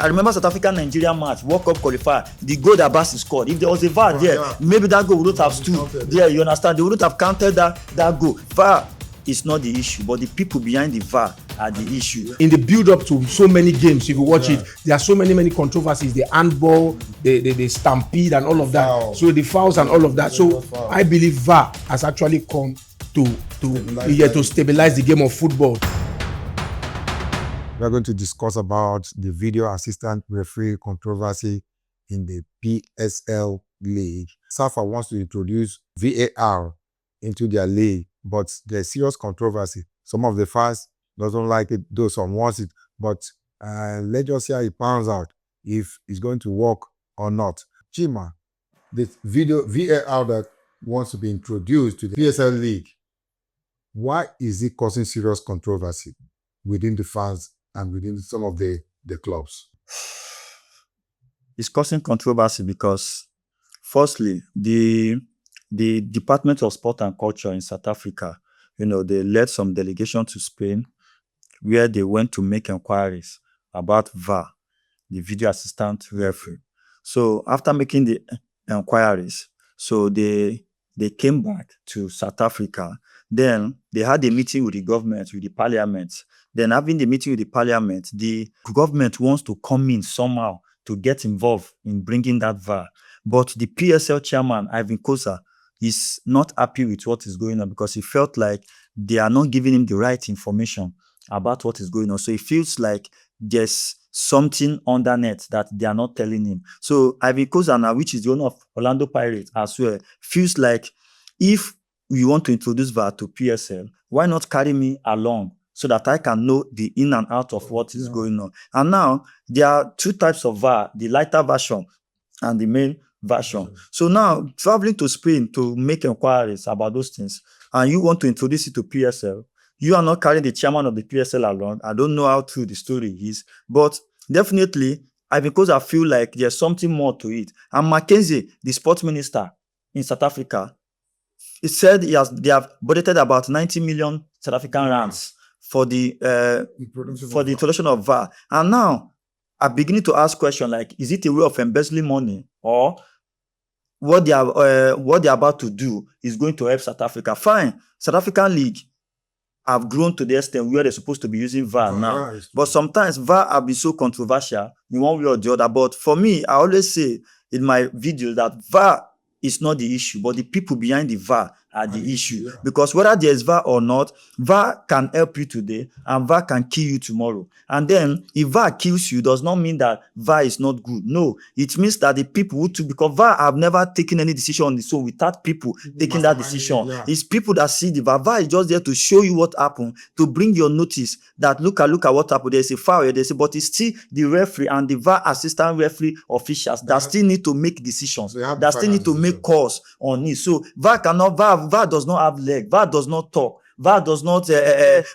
I remember South Africa-Nigeria match, World Cup qualifier, the goal that Bassey scored. If there was a VAR there, maybe that goal wouldn't have stood there. You understand? They wouldn't have counted that goal. VAR is not the issue, but the people behind the VAR are the issue. In the build-up to so many games, if you watch it, there are so many controversies. The handball, the stampede, and all of that. Foul. So the fouls and all of that. So I believe VAR has actually come to stabilize the game of football. We're going to discuss about the video assistant referee controversy in the PSL league. SAFA wants to introduce VAR into their league, but there's serious controversy. Some of the fans doesn't like it, though some wants it. But let's just see how it pans out, if it's going to work or not. Chima, the video VAR that wants to be introduced to the PSL league, why is it causing serious controversy within the fans and within some of the clubs? It's causing controversy because, firstly, the Department of Sport and Culture in South Africa, they led some delegation to Spain where they went to make inquiries about VAR, the video assistant referee. So after making the inquiries, so they came back to South Africa. Then they had a meeting with the government, with the parliament. Then having the meeting with the parliament, the government wants to come in somehow to get involved in bringing that VAR. But the PSL chairman, Ivan Kosa, is not happy with what is going on because he felt like they are not giving him the right information about what is going on. So he feels like there's something underneath that they are not telling him. So Ivan Kosa now, which is the owner of Orlando Pirates as well, feels like if we want to introduce VAR to PSL, why not carry me along so that I can know the in and out of what is going on? And now there are two types of VAR, the lighter version and the main version. So now traveling to Spain to make inquiries about those things, and you want to introduce it to PSL, you are not carrying the chairman of the PSL along. I don't know how true the story is, but definitely, because I feel like there's something more to it. And Mackenzie, the sports minister in South Africa, he said they have budgeted about 90 million South African rands for the introduction of VAR. And now I'm beginning to ask questions like, is it a way of embezzling money, or what they are about to do is going to help South Africa? Fine, South African League have grown to the extent where they're supposed to be using VAR now. But sometimes VAR have been so controversial in one way or the other. But for me, I always say in my videos that VAR is not the issue, but the people behind the VAR are the issue. Because whether there's VAR or not, VAR can help you today and VAR can kill you tomorrow. And then if VAR kills you, does not mean that VAR is not good. No, it means that the people who took, because VAR have never taken any decision on this, so without people taking that decision, it's people that see the VAR. VAR is just there to show you what happened, to bring your notice that look at what happened. There's a foul here, but it's still the referee and the VAR assistant referee officials that still need to make decisions, that still need to make calls on it. So VAR does not have leg. VAR does not talk. VAR does not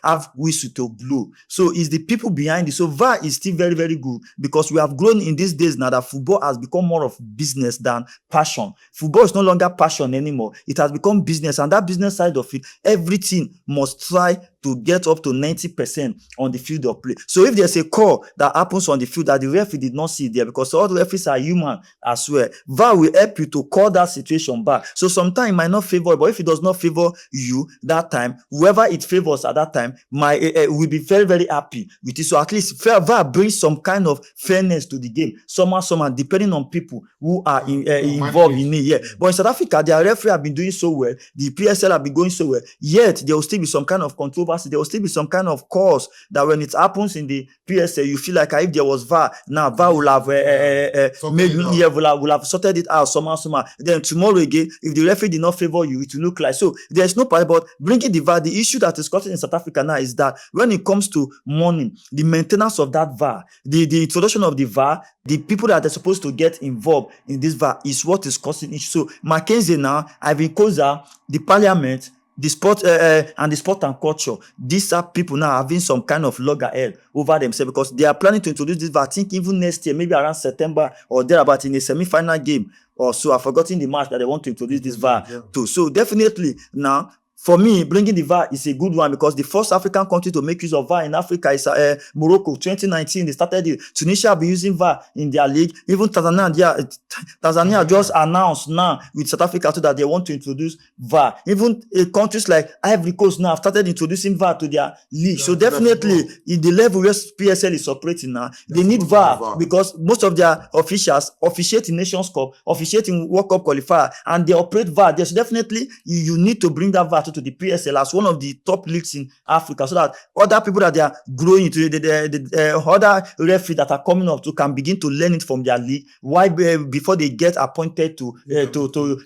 have whistle to blow. So it's the people behind it. So VAR is still very, very good because we have grown in these days now that football has become more of business than passion. Football is no longer passion anymore. It has become business, and that business side of it, everything must try to get up to 90% on the field of play. So if there's a call that happens on the field that the referee did not see there, because all the referees are human as well, VAR will help you to call that situation back. So sometimes it might not favor, but if it does not favor you that time, whoever it favors at that time will be very, very happy with it. So at least VAR brings some kind of fairness to the game, somehow, depending on people who are involved in it. Yeah. But in South Africa, their referee have been doing so well, the PSL have been going so well, yet there will still be some kind of controversy. There will still be some kind of cause that when it happens in the PSL, you feel like if there was VAR, now VAR will have will have sorted it out somehow. Then tomorrow again, if the referee did not favor you, it will look like so. There's no point about bringing the VAR. The issue that is causing in South Africa now is that when it comes to money, the maintenance of that VAR, the introduction of the VAR, the people that are supposed to get involved in this VAR is what is causing issue. So Mackenzie now, Ivan Kosa, the parliament, the sport and the sport and culture, these are people now having some kind of loggerhead over themselves because they are planning to introduce this VAR. I think even next year, maybe around September or thereabout, in a semi-final game or so. I've forgotten the match that they want to introduce this VAR to. So definitely now, for me, bringing the VAR is a good one because the first African country to make use of VAR in Africa is Morocco. 2019, they started it. Tunisia have been using VAR in their league. Even Tanzania just announced now with South Africa too that they want to introduce VAR. Even countries like Ivory Coast now have started introducing VAR to their league. So definitely, in the level where PSL is operating now, they need VAR because most of their officials officiate in Nations Cup, officiate in World Cup qualifier, and they operate VAR there. So definitely, you need to bring that VAR to the PSL as one of the top leagues in Africa, so that other people that they are growing into the other referees that are coming up to can begin to learn it from their league. Why before they get appointed to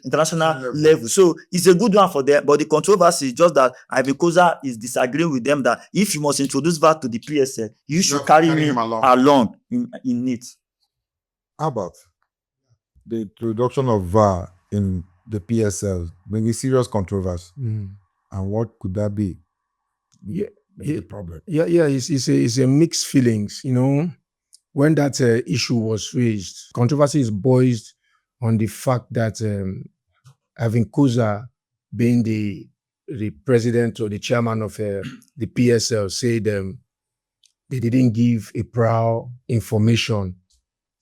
international level? So it's a good one for them. But the controversy is just that Ivory Coast is disagreeing with them that if you must introduce VAR to the PSL, you should carry him along in it. How about the introduction of VAR in the PSL bringing serious controversy? And what could that be? The problem. It's a mixed feelings, when that issue was raised. Controversy is based on the fact that having Kuza being the president or the chairman of the PSL said they didn't give a prior information,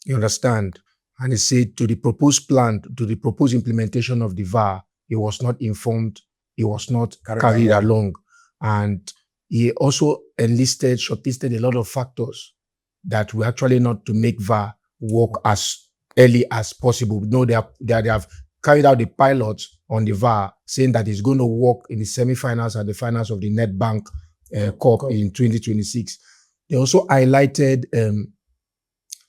you understand? And he said to the proposed plan, to the proposed implementation of the VAR, he was not informed, he was not carried along. And he also shortlisted a lot of factors that were actually not to make VAR work as early as possible. No, they have carried out the pilots on the VAR, saying that it's going to work in the semi-finals and the finals of the Netbank Cup in 2026. They also highlighted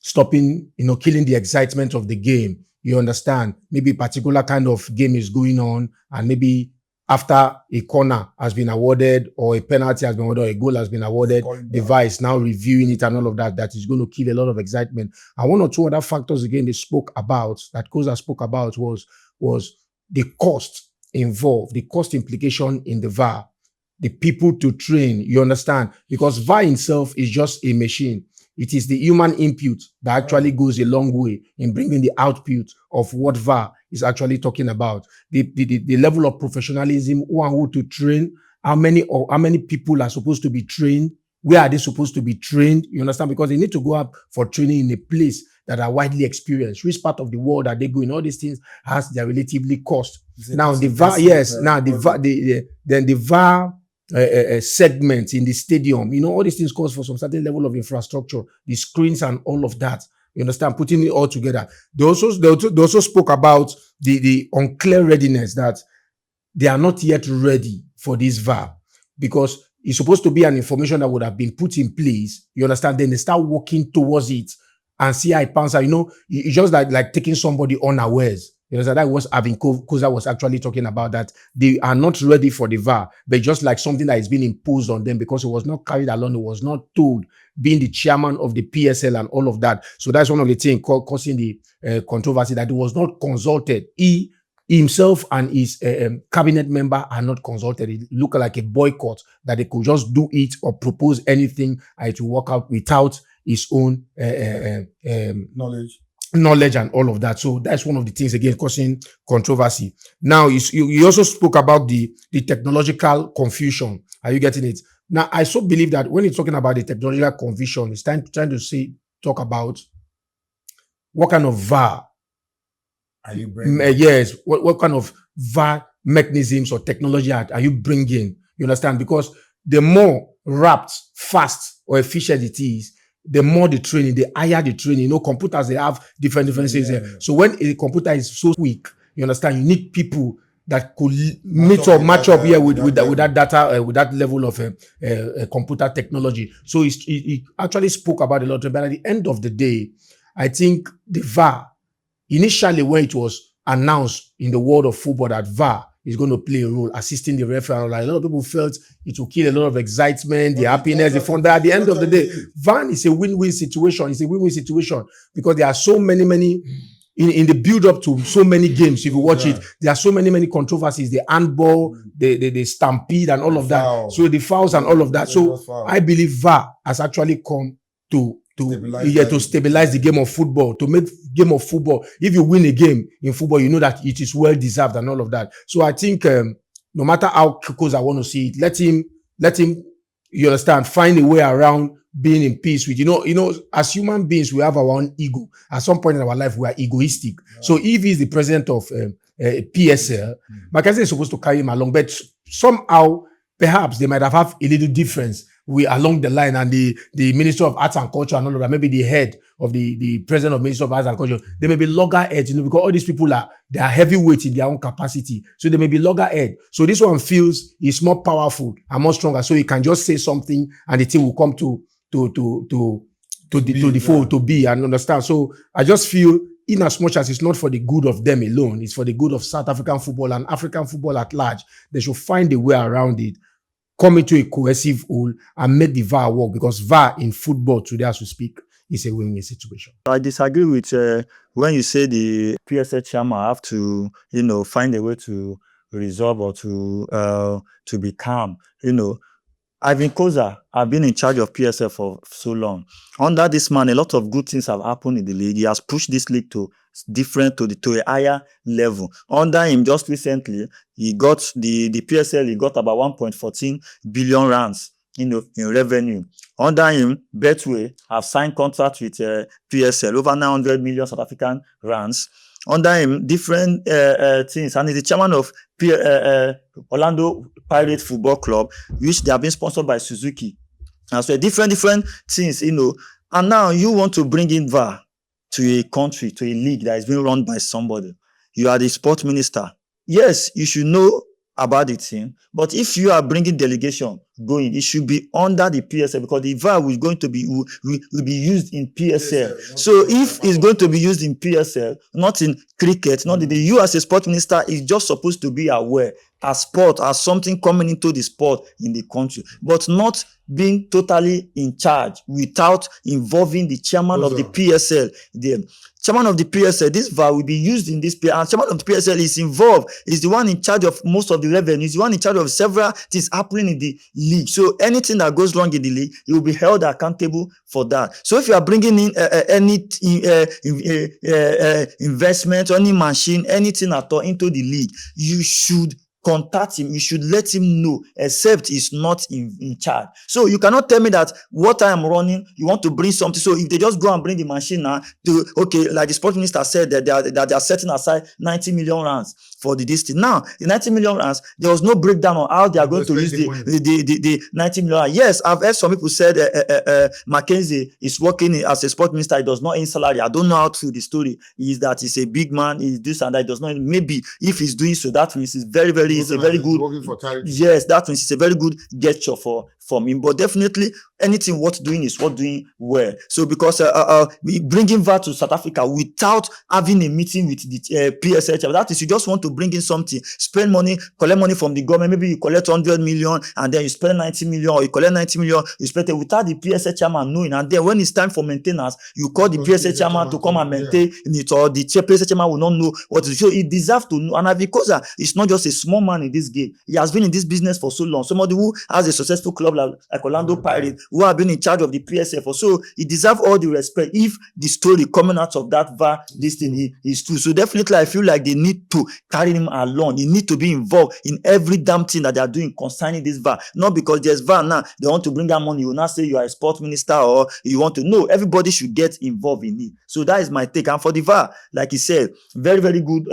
stopping, killing the excitement of the game. You understand? Maybe a particular kind of game is going on, and maybe after a corner has been awarded or a penalty has been awarded or a goal has been awarded, the VAR is now reviewing it and all of that. That is going to kill a lot of excitement. And one or two other factors again that Koza spoke about was the cost involved, the cost implication in the VAR, the people to train. You understand? Because VAR itself is just a machine. It is the human input that actually goes a long way in bringing the output of what VAR is actually talking about. The level of professionalism, who to train, how many people are supposed to be trained, where are they supposed to be trained? You understand? Because they need to go up for training in a place that are widely experienced. Which part of the world are they going? All these things has their relatively cost. Now the VAR, the VAR segments in the stadium, all these things cost for some certain level of infrastructure, the screens and all of that. You understand? Putting it all together. They also spoke about the unclear readiness, that they are not yet ready for this VAR because it's supposed to be an information that would have been put in place. You understand? Then they start working towards it and see how it pans out. It's just like taking somebody unawares. You know, that was having Koza was actually talking about, that they are not ready for the VAR, but just like something that is being imposed on them because it was not carried along, it was not told, being the chairman of the PSL and all of that. So that's one of the things causing the controversy, that it was not consulted. He himself and his cabinet member are not consulted. It looked like a boycott, that they could just do it or propose anything to work out without his own knowledge and all of that. So that's one of the things again causing controversy. Now you also spoke about the technological confusion. Are you getting it? Now I so believe that when you're talking about the technological confusion, it's trying to talk about what kind of VAR are you bringing? Yes, what kind of VAR mechanisms or technology are you bringing? You understand? Because the more wrapped, fast or efficient it is, the more the training, the higher the training. Computers, they have different things there. So when a computer is so quick, you understand, you need people that could match up with that data, with that level of computer technology. So he actually spoke about a lot. But at the end of the day, I think the VAR, initially when it was announced in the world of football that VAR is going to play a role assisting the referee, like a lot of people felt it will kill a lot of excitement, the happiness, the fun. But at the end of the day, VAR is a win-win situation. It's a win-win situation because there are so many in the build-up to so many games. If you watch it, there are so many controversies, the handball, the stampede and all of that. So the fouls and all of that. So I believe VAR has actually come to stabilize the game of football, to make game of football. If you win a game in football, you know that it is well deserved and all of that. So I think no matter how close I want to see it, let him, you understand, find a way around being in peace with, as human beings, we have our own ego. At some point in our life, we are egoistic. Yeah. So if he's the president of PSL, Mackenzie is supposed to carry him along, but somehow, perhaps they might have had a little difference along the line, and the Minister of Arts and Culture and all of that, maybe the head of the president of Ministry of Arts and Culture, they may be loggerheads, because all these people they are heavyweights in their own capacity. So they may be loggerhead. So this one feels he's more powerful and more stronger. So he can just say something and the thing will come to the fold to be and understand. So I just feel, in as much as it's not for the good of them alone, it's for the good of South African football and African football at large, they should find a way around it, come into a cohesive whole and make the VAR work, because VAR in football today, as we speak, is a win-win situation. I disagree with when you say the PSL chairman have to, find a way to resolve or to be calm. Ivan Koza, I've been in charge of PSL for so long. Under this man, a lot of good things have happened in the league. He has pushed this league to a higher level. Under him, just recently, he got the PSL. He got about 1.14 billion rands, in revenue. Under him, Betway have signed contracts with PSL over 900 million South African rands. Under him, different things, and he's the chairman of Orlando Pirates Football Club, which they have been sponsored by Suzuki. And so different things, And now you want to bring in VAR to a country, to a league that is being run by somebody. You are the sports minister. Yes, you should know about the team, but if you are bringing delegation going, it should be under the PSL, because the VAR will be used in PSL. So if it's going to be used in PSL, not in cricket, you as a sport minister is just supposed to be aware as sport, as something coming into the sport in the country, but not being totally in charge without involving the chairman of the PSL. The chairman of the PSL, this VAR will be used in this PSL, and chairman of the PSL is involved, is the one in charge of most of the revenue, is the one in charge of several things happening in the league. So anything that goes wrong in the league, he will be held accountable for that. So if you are bringing in any investment, any machine, anything at all into the league, you should contact him. You should let him know, except he's not in charge. So you cannot tell me that what I am running, you want to bring something. So if they just go and bring the machine now, like the sports minister said, that they are setting aside 90 million rands for the distance. Now, the 90 million rands, there was no breakdown on how they are going to use the 90 million rands. Yes, I've heard some people said Mackenzie is working as a sports minister. He does not earn salary. I don't know how to the story. Is that he's a big man, he's this and that. He does not. Maybe if he's doing so, that means it's very, very, it's a very good. Yes, that means it's a very good gesture from him. But definitely, anything worth doing is worth doing well. So because bringing VAR to South Africa without having a meeting with the PSL, that is, you just want to bring in something, spend money, collect money from the government. Maybe you collect 100 million and then you spend 90 million, or you collect 90 million, you spend it without the PSL chairman knowing. And then when it's time for maintenance, you call the PSL chairman to come and maintain it, or the PSL chairman will not know what to do. So he deserves to know. And because it's not just a small man in this game, he has been in this business for so long. Somebody who has a successful club like Orlando Pirates, who have been in charge of the PSL for so, he deserves all the respect if the story coming out of that VAR, this thing is true. So definitely I feel like they need to carry him along. He need to be involved in every damn thing that they are doing concerning this VAR. Not because there's VAR now, they want to bring that money, you will not say you are a sports minister or you want to. No, everybody should get involved in it. So that is my take. And for the VAR, like he said, very, very good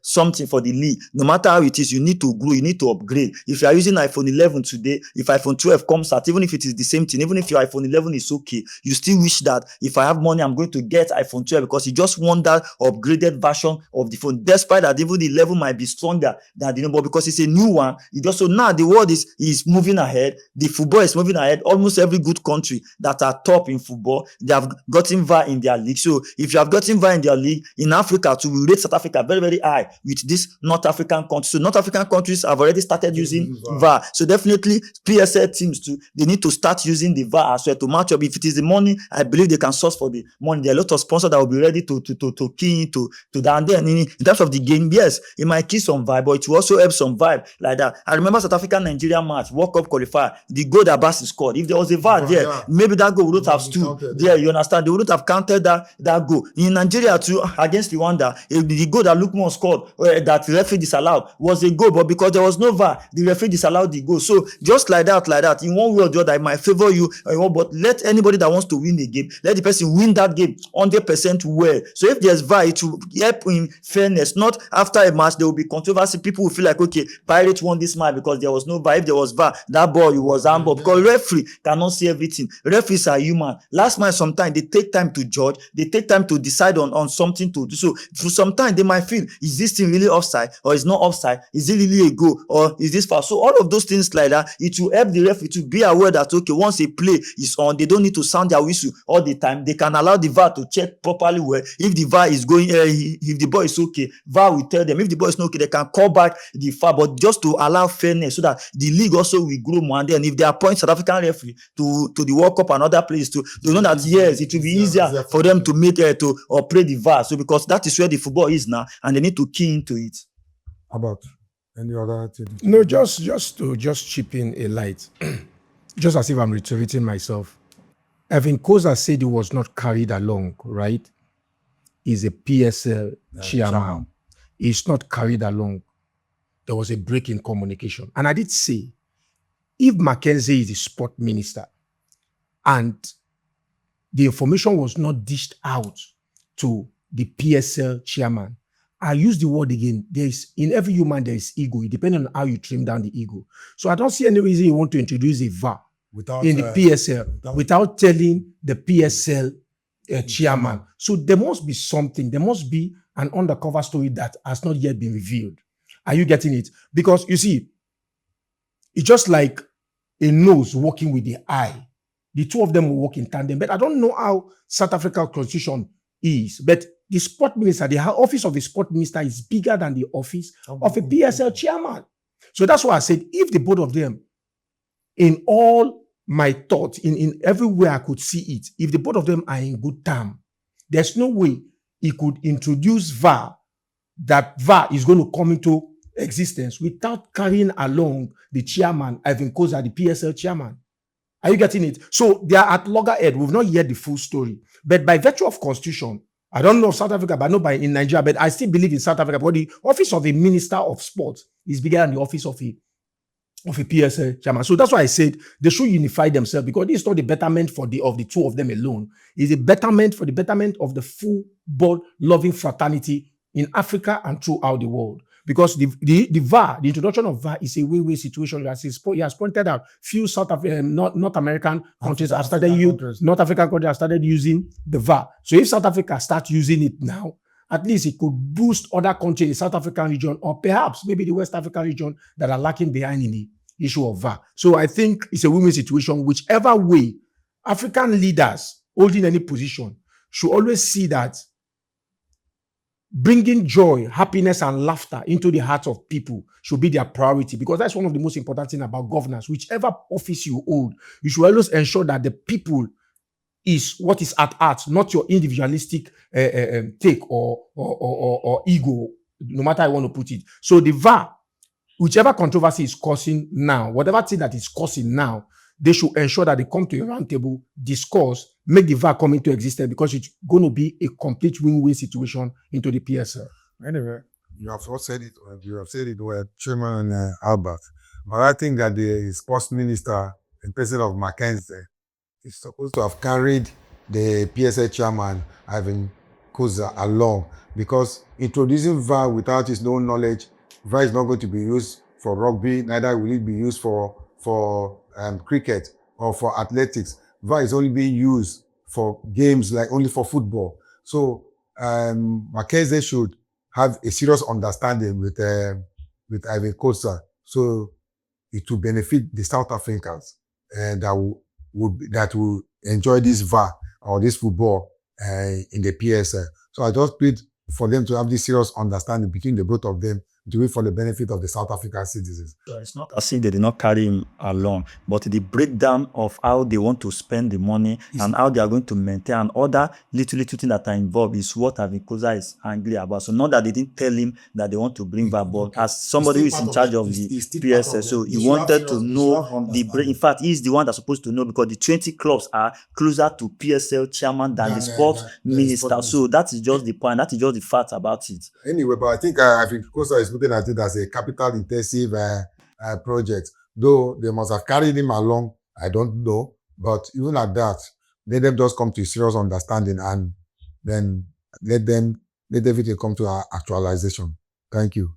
something for the league. No matter how it is, you need to grow, you need to upgrade. If you are using iPhone 11 today, if iPhone 12 comes out, even if it is the same thing, even if your iPhone 11 is okay, you still wish that if I have money, I'm going to get iPhone 12, because you just want that upgraded version of the phone, despite that even the level might be stronger than the number, because it's a new one. You just, so now the world is moving ahead, the football is moving ahead. Almost every good country that are top in football, they have gotten VAR in their league. So if you have gotten VAR in their league, in Africa too, we rate South Africa very, very high with this North African countries. So North African countries have already started using VAR. So definitely PSL teams too, they need to start using the VAR as well to match up. If it is the money, I believe they can source for the money. There are a lot of sponsors that will be ready to key into that. And then in terms of the game, yes, it might kill some vibe, but it will also help some vibe like that. I remember South Africa Nigeria match, World Cup qualifier, the goal that Bassey scored. If there was a VAR there, maybe that goal wouldn't have stood there. You understand? They wouldn't have counted that goal. In Nigeria too, against Rwanda, the goal that Lookman scored, that the referee disallowed, was a goal, but because there was no VAR, the referee disallowed the goal. So just like that, in one way or the other, it might favor you, but let anybody that wants to win the game, let the person win that game 100% well. So if there's VAR, it will help in fairness. Not after a match, there will be controversy. People will feel like, okay, Pirates won this match because there was no VAR. If there was VAR, that ball was handball. Because referee cannot see everything. Referees are human. Last match, sometimes they take time to judge. They take time to decide on something to do. So for some time, they might feel, is this thing really offside or is not offside? Is it really a goal or is this foul? So all of those things like that, it will help the referee to be aware that, okay, once a play is on, they don't need to sound their whistle all the time. They can allow the VAR to check properly well. If the VAR is going, if the ball is okay, VAR will tell them. If the ball is not okay, they can call back the VAR, but just to allow fairness so that the league also will grow more. And then if they appoint South African referee to the World Cup and other places to know that, yes, it will be easier for them to make to operate the VAR. So because that is where the football is now, and they need to key into it. About any other thing? No, just to chip in a light, just as if I'm reiterating myself. Evan Koza said he was not carried along, right? He's a PSL chairman. He's not carried along. There was a break in communication. And I did say, if Mackenzie is the sport minister and the information was not dished out to the PSL chairman, I use the word again. In every human, there is ego. It depends on how you trim down the ego. So I don't see any reason you want to introduce a VAR in the PSL without telling the PSL chairman. So there must be something. There must be an undercover story that has not yet been revealed. Are you getting it? Because you see, it's just like a nose working with the eye. The two of them will work in tandem. But I don't know how South Africa constitution is. But the sport minister, the office of the sport minister is bigger than the office of a PSL chairman. So that's why I said, if the both of them, in all my thoughts, in everywhere I could see it, if the both of them are in good term, there's no way he could introduce VAR, that VAR is going to come into existence without carrying along the chairman, Ivan Koza, the PSL chairman. Are you getting it? So they are at loggerhead. We've not yet the full story. But by virtue of constitution, I don't know South Africa, but I know in Nigeria, but I still believe in South Africa, but the office of a minister of sports is bigger than the office of a PSL chairman. So that's why I said they should unify themselves, because this is not the betterment of the two of them alone. It's a betterment for the betterment of the football loving fraternity in Africa and throughout the world. Because the VAR, the introduction of VAR is a win-win situation. As he has pointed out, few North American countries have started using the VAR. So if South Africa starts using it now, at least it could boost other countries in the South African region, or perhaps maybe the West African region that are lacking behind in the issue of VAR. So I think it's a win-win situation. Whichever way, African leaders holding any position should always see that bringing joy, happiness, and laughter into the hearts of people should be their priority, because that's one of the most important things about governance. Whichever office you hold, you should always ensure that the people is what is at heart, not your individualistic take or ego, no matter how you want to put it. So the VAR, whichever controversy is causing now, whatever thing that is causing now, they should ensure that they come to a round table, discuss, make the VAR come into existence, because it's going to be a complete win-win situation into the PSL. Anyway, you have all said it. You have said it well, Chairman Albert. But I think that the sports minister, in person of Mackenzie, is supposed to have carried the PSL chairman, Ivan Koza, along, because introducing VAR without his own knowledge, VAR is not going to be used for rugby, neither will it be used for cricket or for athletics. VAR is only being used for games, like only for football. So Mackenzie should have a serious understanding with Ivan Koza, so it will benefit the South Africans that will enjoy this VAR or this football in the PSL. So I just plead for them to have this serious understanding between the both of them do it for the benefit of the South African citizens. It's not as if they did not carry him along, but the breakdown of how they want to spend the money and how they are going to maintain and other little things that are involved is what Avikosa is angry about. So not that they didn't tell him that they want to bring VAR, but as somebody who is in charge of the PSL, so he wanted to know the break. In fact, he's the one that's supposed to know because the 20 clubs are closer to PSL chairman than the sports minister. So that is just the point. That is just the fact about it. Anyway, but I think Avikosa is looking at it as a capital-intensive project. Though they must have carried him along, I don't know. But even at that, let them just come to a serious understanding and then let everything come to actualization. Thank you.